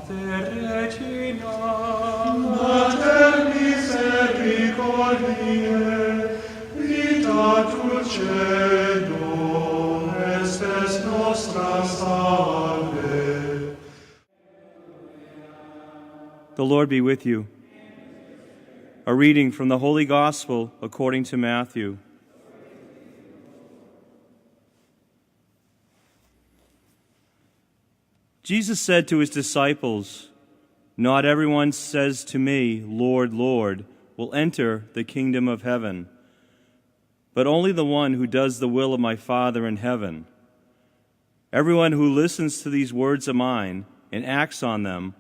Regina, Mater misericordiae, vita dulcedo, estes nostra salve. The Lord be with you. A reading from the Holy Gospel according to Matthew. Jesus said to his disciples, "Not everyone says to me, 'Lord, Lord,' will enter the kingdom of heaven, but only the one who does the will of my Father in heaven. Everyone who listens to these words of mine and acts on them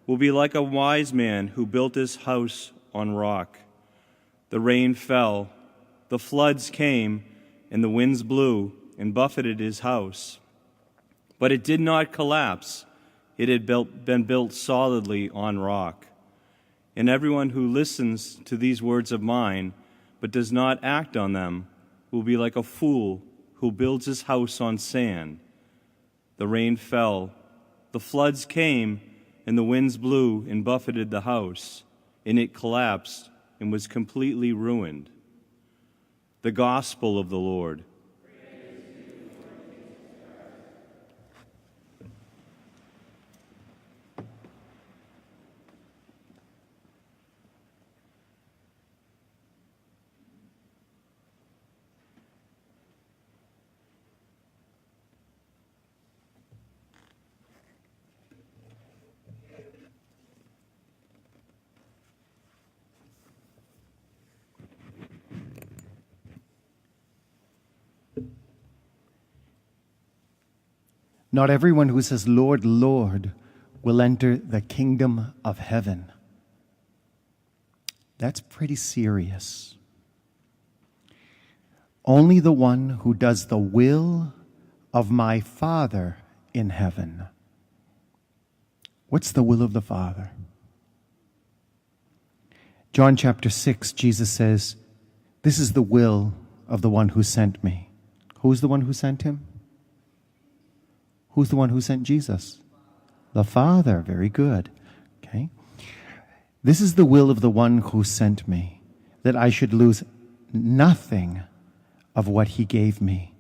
will be like a wise man who built his house on rock. The rain fell, the floods came, and the winds blew and buffeted his house. But it did not collapse. It had been built solidly on rock. And everyone who listens to these words of mine but does not act on them will be like a fool who builds his house on sand. The rain fell, the floods came, and the winds blew and buffeted the house, and it collapsed and was completely ruined." The Gospel of the Lord. Not everyone who says, "Lord, Lord," will enter the kingdom of heaven. That's pretty serious. Only the one who does the will of my Father in heaven. What's the will of the Father? John chapter 6, Jesus says, "This is the will of the one who sent me." Who's the one who sent him? Who's the one who sent Jesus? The Father. Very good. Okay. "This is the will of the one who sent me, that I should lose nothing of what he gave me,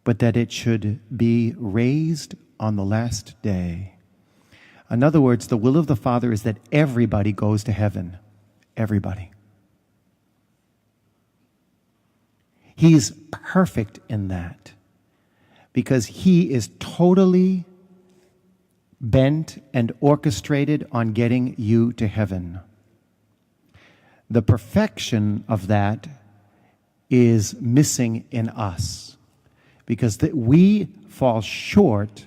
but that it should be raised on the last day." In other words, the will of the Father is that everybody goes to heaven. Everybody. He's perfect in that, because he is totally bent and orchestrated on getting you to heaven. The perfection of that is missing in us, because we fall short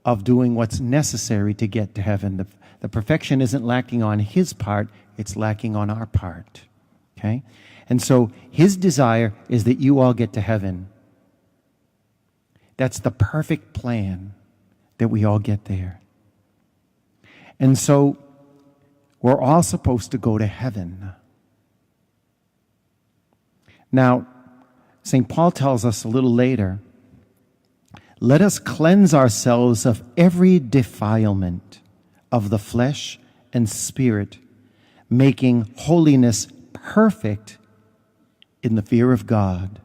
of doing what's necessary to get to heaven. The perfection isn't lacking on his part, it's lacking on our part. Okay? And so his desire is that you all get to heaven. That's the perfect plan, that we all get there. And so we're all supposed to go to heaven. Now, St. Paul tells us a little later, "Let us cleanse ourselves of every defilement of the flesh and spirit, making holiness perfect in the fear of God."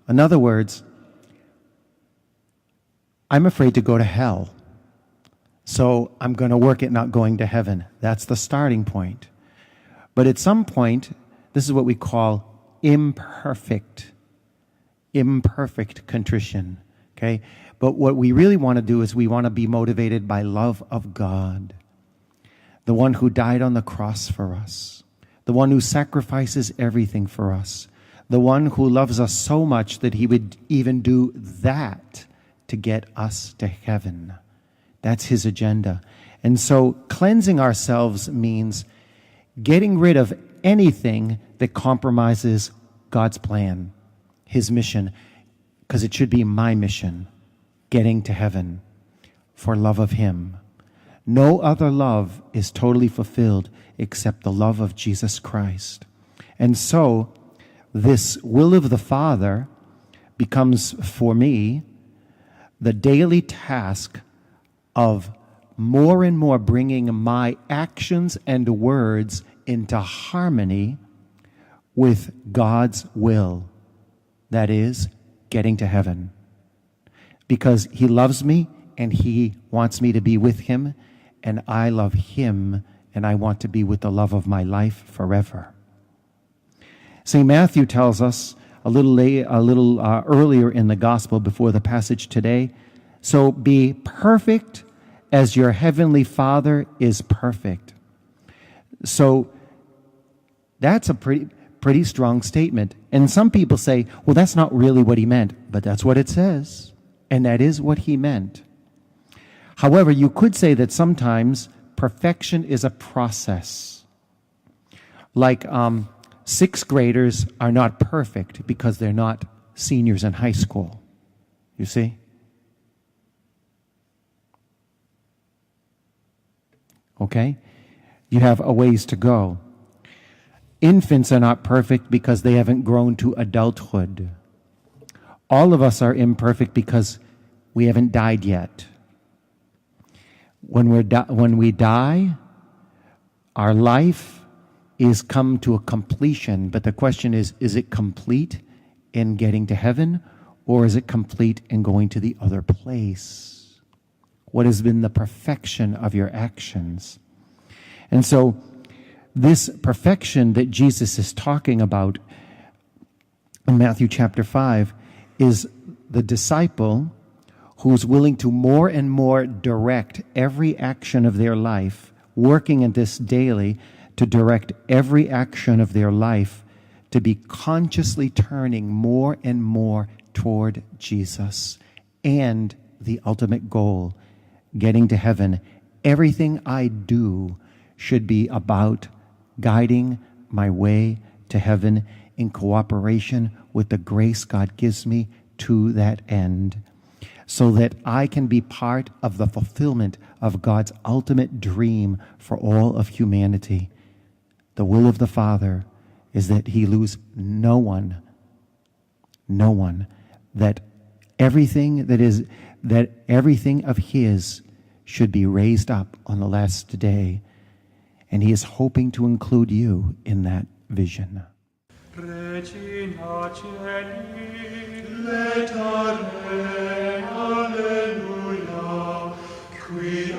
In other words, I'm afraid to go to hell, so I'm going to work at not going to heaven. That's the starting point. But at some point, this is what we call imperfect contrition. Okay? But what we really want to do is we want to be motivated by love of God, the one who died on the cross for us, the one who sacrifices everything for us, the one who loves us so much that he would even do that to get us to heaven. That's his agenda. And so cleansing ourselves means getting rid of anything that compromises God's plan, his mission, because it should be my mission, getting to heaven for love of him. No other love is totally fulfilled except the love of Jesus Christ. And so this will of the Father becomes for me the daily task of more and more bringing my actions and words into harmony with God's will. That is, getting to heaven. Because he loves me and he wants me to be with him, and I love him and I want to be with the love of my life forever. St. Matthew tells us a little earlier in the gospel before the passage today, so be perfect as your heavenly Father is perfect. So that's a pretty strong statement. And some people say, well, that's not really what he meant, but that's what it says. And that is what he meant. However, you could say that sometimes perfection is a process. Like sixth graders are not perfect because they're not seniors in high school. You see? Okay? You have a ways to go. Infants are not perfect because they haven't grown to adulthood. All of us are imperfect because we haven't died yet. When we die, our life is come to a completion. But the question is it complete in getting to heaven, or is it complete in going to the other place? What has been the perfection of your actions? And so this perfection that Jesus is talking about in Matthew chapter 5 is the disciple who's willing to more and more direct every action of their life, working at this daily to direct every action of their life to be consciously turning more and more toward Jesus and the ultimate goal, getting to heaven. Everything I do should be about guiding my way to heaven in cooperation with the grace God gives me to that end, so that I can be part of the fulfillment of God's ultimate dream for all of humanity. The will of the Father is that he lose no one, that everything of his should be raised up on the last day. And he is hoping to include you in that vision. Regina Celi, letare, alleluia, qui